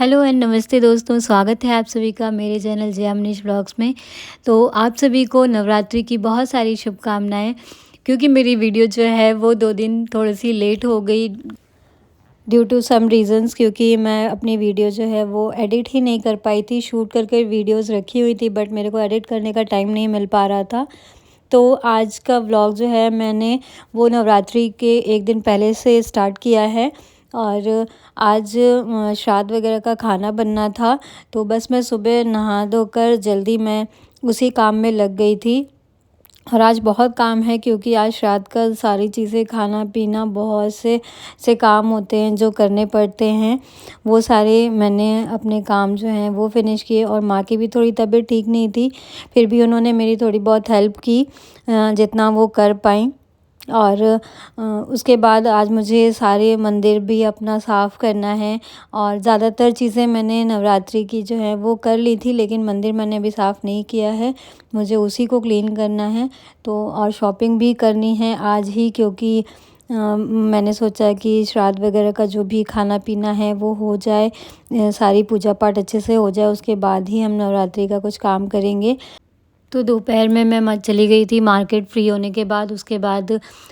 Hello and नमस्ते दोस्तों, स्वागत है आप सभी का मेरे चैनल जया मनीष ब्लॉग्स में। तो आप सभी को नवरात्रि की बहुत सारी शुभकामनाएं। क्योंकि मेरी वीडियो जो है वो 2 दिन थोड़ी-सी लेट हो गई ड्यू टू सम रीज़न्स, क्योंकि मैं अपनी वीडियो जो है वो एडिट ही नहीं कर पाई थी। शूट करके वीडियोस रखी हुई थी बट मेरे को एडिट करने का टाइम नहीं मिल पा रहा था। तो आज का व्लॉग जो है मैंने वो नवरात्रि के 1 दिन पहले से स्टार्ट किया है। और आज श्राद्ध वगैरह का खाना बनना था, तो बस मैं सुबह नहा धोकर जल्दी मैं उसी काम में लग गई थी। और आज बहुत काम है क्योंकि आज श्राद्ध का सारी चीज़ें खाना पीना बहुत से काम होते हैं जो करने पड़ते हैं। वो सारे मैंने अपने काम जो हैं वो फ़िनिश किए। और माँ की भी थोड़ी तबीयत ठीक नहीं थी, फिर भी उन्होंने मेरी थोड़ी बहुत हेल्प की जितना वो कर पाईं। और उसके बाद आज मुझे सारे मंदिर भी अपना साफ़ करना है। और ज़्यादातर चीज़ें मैंने नवरात्रि की जो है वो कर ली थी, लेकिन मंदिर मैंने अभी साफ़ नहीं किया है, मुझे उसी को क्लीन करना है। तो और शॉपिंग भी करनी है आज ही, क्योंकि मैंने सोचा कि श्राद्ध वगैरह का जो भी खाना पीना है वो हो जाए, सारी पूजा पाठ अच्छे से हो जाए, उसके बाद ही हम नवरात्रि का कुछ काम करेंगे। तो दोपहर में मैं चली गई थी मार्केट फ्री होने के बाद। उसके बाद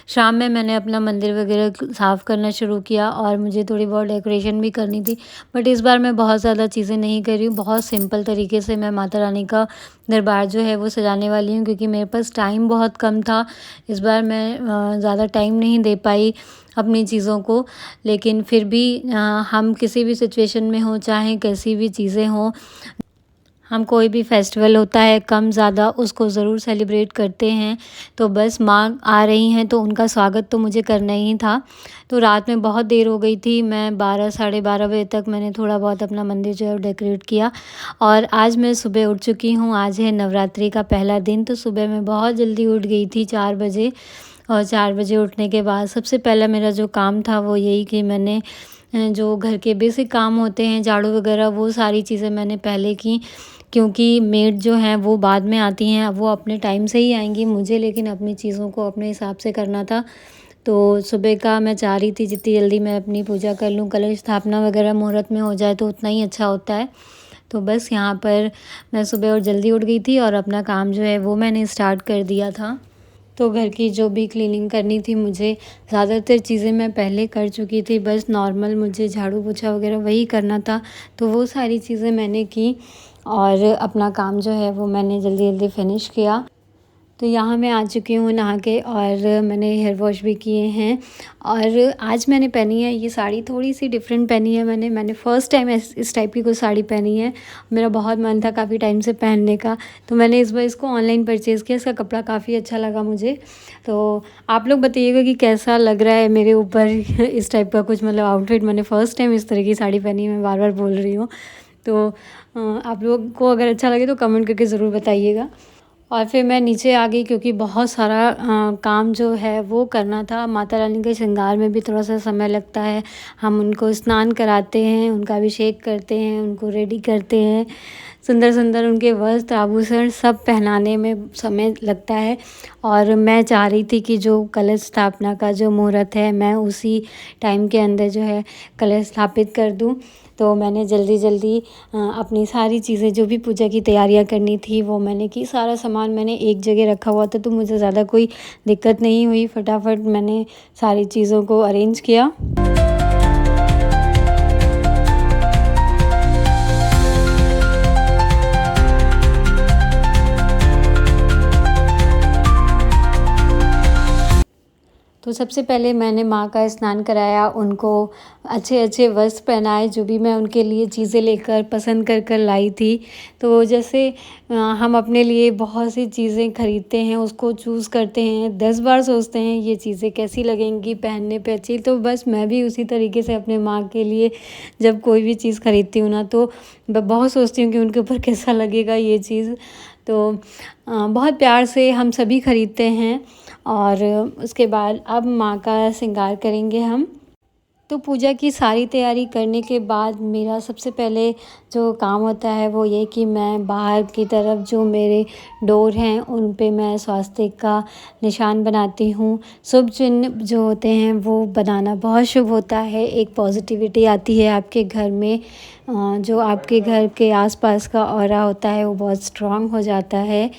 शाम में मैंने अपना मंदिर वगैरह साफ़ करना शुरू किया और मुझे थोड़ी बहुत डेकोरेशन भी करनी थी। बट इस बार मैं बहुत ज़्यादा चीज़ें नहीं कर रही हूँ, बहुत सिंपल तरीके से मैं माता रानी का दरबार जो है वो सजाने वाली हूँ, क्योंकि मेरे पास टाइम बहुत कम था। इस बार मैं ज़्यादा टाइम नहीं दे पाई अपनी चीज़ों को। लेकिन फिर भी हम किसी भी सिचुएशन में हों, चाहे कैसी भी चीज़ें हों, हम कोई भी फेस्टिवल होता है कम ज़्यादा उसको ज़रूर सेलिब्रेट करते हैं। तो बस माँ आ रही हैं तो उनका स्वागत तो मुझे करना ही था। तो रात में बहुत देर हो गई थी, मैं 12 साढ़े 12 बजे तक मैंने थोड़ा बहुत अपना मंदिर जो है डेकोरेट किया। और आज मैं सुबह उठ चुकी हूँ, आज है नवरात्रि का पहला दिन। तो सुबह मैं बहुत जल्दी उठ गई थी 4 बजे। और 4 बजे उठने के बाद सबसे पहला मेरा जो काम था वो यही कि मैंने जो घर के बेसिक काम होते हैं, झाड़ू वगैरह, वो सारी चीज़ें मैंने पहले की। क्योंकि मेड जो हैं वो बाद में आती हैं, वो अपने टाइम से ही आएँगी, मुझे लेकिन अपनी चीज़ों को अपने हिसाब से करना था। तो सुबह का मैं चाह रही थी जितनी जल्दी मैं अपनी पूजा कर लूँ, कलश स्थापना वगैरह मुहूर्त में हो जाए तो उतना ही अच्छा होता है। तो बस यहाँ पर मैं सुबह और जल्दी उठ गई थी और अपना काम जो है वो मैंने स्टार्ट कर दिया था। तो घर की जो भी क्लीनिंग करनी थी, मुझे ज़्यादातर चीज़ें मैं पहले कर चुकी थी, बस नॉर्मल मुझे झाड़ू पोछा वगैरह वही करना था। तो वो सारी चीज़ें मैंने की और अपना काम जो है वो मैंने जल्दी जल्दी फ़िनिश किया। तो यहाँ मैं आ चुकी हूँ नहा के और मैंने हेयर वॉश भी किए हैं। और आज मैंने पहनी है ये साड़ी, थोड़ी-सी डिफरेंट पहनी है मैंने फ़र्स्ट टाइम इस टाइप की कोई साड़ी पहनी है। मेरा बहुत मन था काफ़ी टाइम से पहनने का, तो मैंने इस बार इसको ऑनलाइन परचेज़ किया। इसका कपड़ा काफ़ी अच्छा लगा मुझे। तो आप लोग बताइएगा कि कैसा लग रहा है मेरे ऊपर इस टाइप का कुछ मतलब आउटफिट। मैंने फ़र्स्ट टाइम इस तरह की साड़ी पहनी है, मैं बार-बार बोल रही हूँ। तो आप लोग को अगर अच्छा लगे तो कमेंट करके ज़रूर बताइएगा। और फिर मैं नीचे आ गई क्योंकि बहुत सारा काम जो है वो करना था। माता रानी के श्रृंगार में भी थोड़ा सा समय लगता है। हम उनको स्नान कराते हैं, उनका अभिषेक करते हैं, उनको रेडी करते हैं, सुंदर सुंदर उनके वस्त्र आभूषण सब पहनाने में समय लगता है। और मैं चाह रही थी कि जो कलश स्थापना का जो मुहूर्त है मैं उसी टाइम के अंदर जो है कलश स्थापित कर दूं। तो मैंने जल्दी जल्दी अपनी सारी चीज़ें जो भी पूजा की तैयारियां करनी थी वो मैंने की। सारा सामान मैंने एक जगह रखा हुआ था तो मुझे ज़्यादा कोई दिक्कत नहीं हुई। फटाफट मैंने सारी चीज़ों को अरेंज किया। तो सबसे पहले मैंने माँ का स्नान कराया, उनको अच्छे अच्छे वस्त्र पहनाए, जो भी मैं उनके लिए चीज़ें लेकर पसंद कर कर लाई थी। तो जैसे हम अपने लिए बहुत सी चीज़ें खरीदते हैं, उसको चूज़ करते हैं, 10 बार सोचते हैं ये चीज़ें कैसी लगेंगी, पहनने पे अच्छी। तो बस मैं भी उसी तरीके से अपने माँ के लिए जब कोई भी चीज़ खरीदती हूँ ना, तो मैं बहुत सोचती हूँ कि उनके ऊपर कैसा लगेगा ये चीज़। तो बहुत प्यार से हम सभी खरीदते हैं। और उसके बाद अब माँ का श्रृंगार करेंगे हम। तो पूजा की सारी तैयारी करने के बाद मेरा सबसे पहले जो काम होता है वो ये कि मैं बाहर की तरफ जो मेरे डोर हैं उन पे मैं स्वास्तिक का निशान बनाती हूँ। शुभ चिन्ह जो होते हैं वो बनाना बहुत शुभ होता है। एक पॉजिटिविटी आती है आपके घर में, जो आपके घर के आसपास का ऑरा होता है वो बहुत स्ट्रॉन्ग हो जाता है।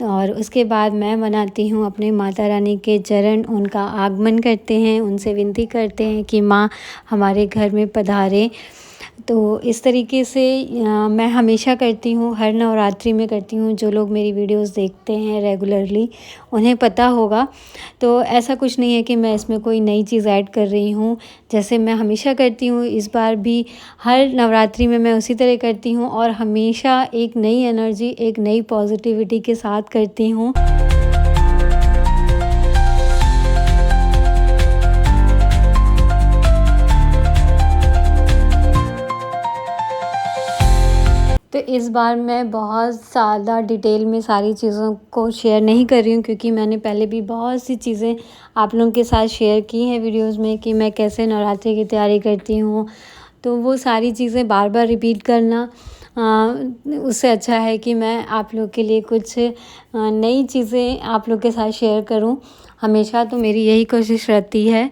और उसके बाद मैं बनाती हूँ अपने माता रानी के चरण, उनका आगमन करते हैं, उनसे विनती करते हैं कि माँ हमारे घर में पधारें। तो इस तरीके से मैं हमेशा करती हूँ, हर नवरात्रि में करती हूँ। जो लोग मेरी वीडियोस देखते हैं रेगुलरली उन्हें पता होगा। तो ऐसा कुछ नहीं है कि मैं इसमें कोई नई चीज़ ऐड कर रही हूँ। जैसे मैं हमेशा करती हूँ, इस बार भी हर नवरात्रि में मैं उसी तरह करती हूँ और हमेशा एक नई एनर्जी, एक नई पॉजिटिविटी के साथ करती हूँ। तो इस बार मैं बहुत ज़्यादा डिटेल में सारी चीज़ों को शेयर नहीं कर रही हूँ, क्योंकि मैंने पहले भी बहुत सी चीज़ें आप लोगों के साथ शेयर की हैं वीडियोस में कि मैं कैसे नवरात्रि की तैयारी करती हूँ। तो वो सारी चीज़ें बार बार रिपीट करना उससे अच्छा है कि मैं आप लोग के लिए कुछ नई चीज़ें आप लोग के साथ शेयर करूँ। हमेशा तो मेरी यही कोशिश रहती है।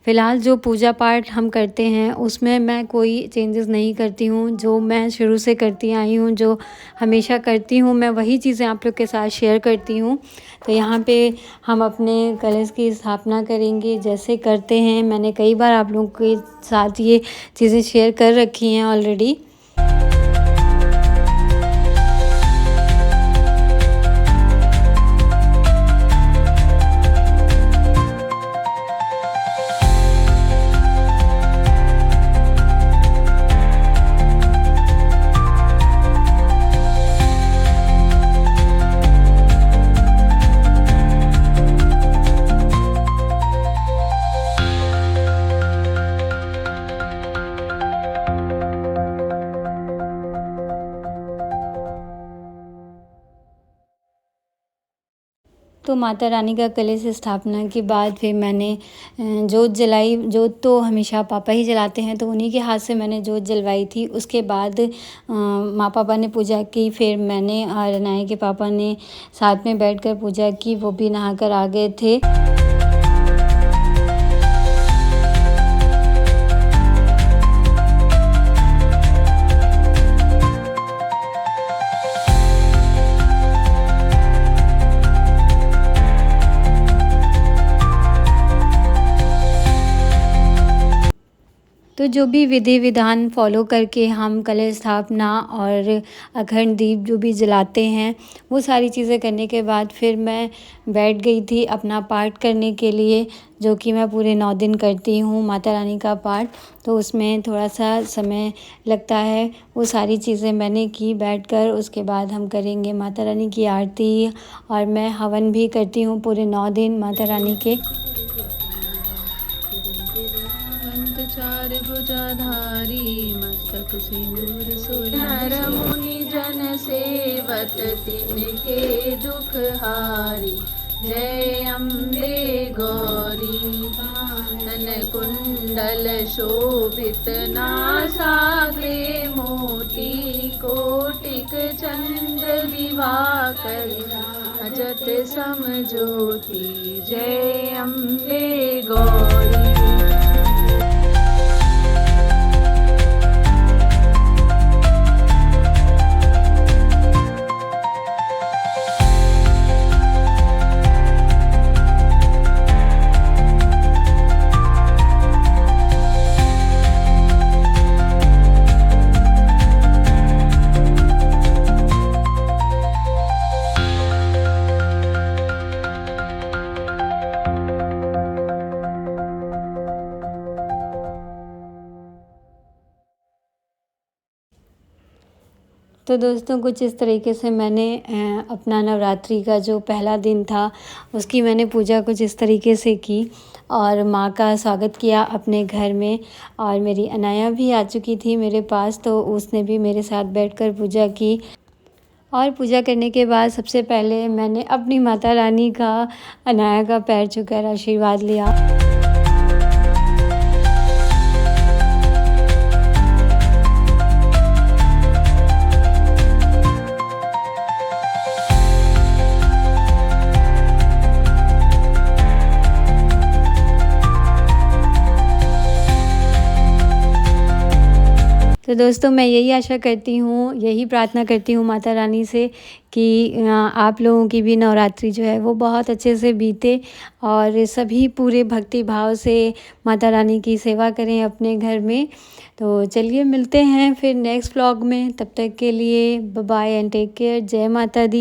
फ़िलहाल जो पूजा पाठ हम करते हैं उसमें मैं कोई चेंजेस नहीं करती हूँ। जो मैं शुरू से करती आई हूँ, जो हमेशा करती हूँ, मैं वही चीज़ें आप लोग के साथ शेयर करती हूँ। तो यहाँ पे हम अपने कलश की स्थापना करेंगे जैसे करते हैं। मैंने कई बार आप लोगों के साथ ये चीज़ें शेयर कर रखी हैं ऑलरेडी। तो माता रानी का कलश स्थापना के बाद फिर मैंने जोत जलाई। जोत तो हमेशा पापा ही जलाते हैं, तो उन्हीं के हाथ से मैंने जोत जलवाई थी। उसके बाद माँ पापा ने पूजा की, फिर मैंने और अनाया के पापा ने साथ में बैठकर पूजा की। वो भी नहाकर आ गए थे। तो जो भी विधि विधान फॉलो करके हम कलश स्थापना और अखंड दीप जो भी जलाते हैं, वो सारी चीज़ें करने के बाद फिर मैं बैठ गई थी अपना पाठ करने के लिए, जो कि मैं पूरे 9 दिन करती हूँ माता रानी का पाठ। तो उसमें थोड़ा सा समय लगता है। वो सारी चीज़ें मैंने की बैठकर। उसके बाद हम करेंगे माता रानी की आरती और मैं हवन भी करती हूँ पूरे 9 दिन माता रानी के। चार भुजाधारी मस्तक सिंदूर सुनर मुनि जन सेवत तिनके दुख हारी। जय अम्बे गौरी कानन कुंडल शोभित नासाग्रे मोती कोटिक चंद्र दिवाकर अजत समज्योति। जय अम्बे गौरी। तो दोस्तों कुछ इस तरीके से मैंने अपना नवरात्रि का जो पहला दिन था उसकी मैंने पूजा कुछ इस तरीके से की और माँ का स्वागत किया अपने घर में। और मेरी अनाया भी आ चुकी थी मेरे पास, तो उसने भी मेरे साथ बैठकर पूजा की। और पूजा करने के बाद सबसे पहले मैंने अपनी माता रानी का, अनाया का पैर छूकर आशीर्वाद लिया। तो दोस्तों मैं यही आशा करती हूँ, यही प्रार्थना करती हूँ माता रानी से कि आप लोगों की भी नवरात्रि जो है वो बहुत अच्छे से बीते और सभी पूरे भक्ति भाव से माता रानी की सेवा करें अपने घर में। तो चलिए मिलते हैं फिर नेक्स्ट व्लॉग में, तब तक के लिए bye bye and take care. जय माता दी।